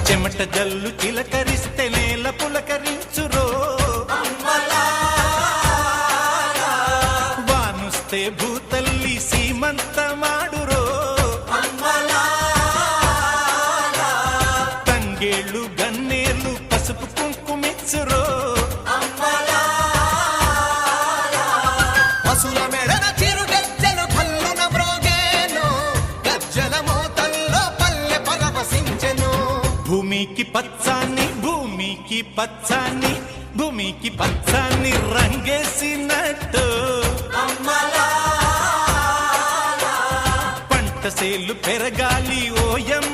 చెమట జల్లు చిలకరిస్తే నేల పులకరించురో, వానుస్తే భూతల్లి సీమంతమాడురో, తంగేళ్ళు గన్నేళ్ళు పసుపు కుంకుమిచ్చురో. పశుల మెడన చిరు గజ్జలు కల్లున మ్రోగేను, గజ్జల మోతల్లో పల్లె పరవశించెను. భూమికి పచ్చాన్ని భూమికి పచ్చాన్ని భూమికి పచ్చాన్ని రంగేసినట్టు పంట సేలు పెరగాలి ఓయం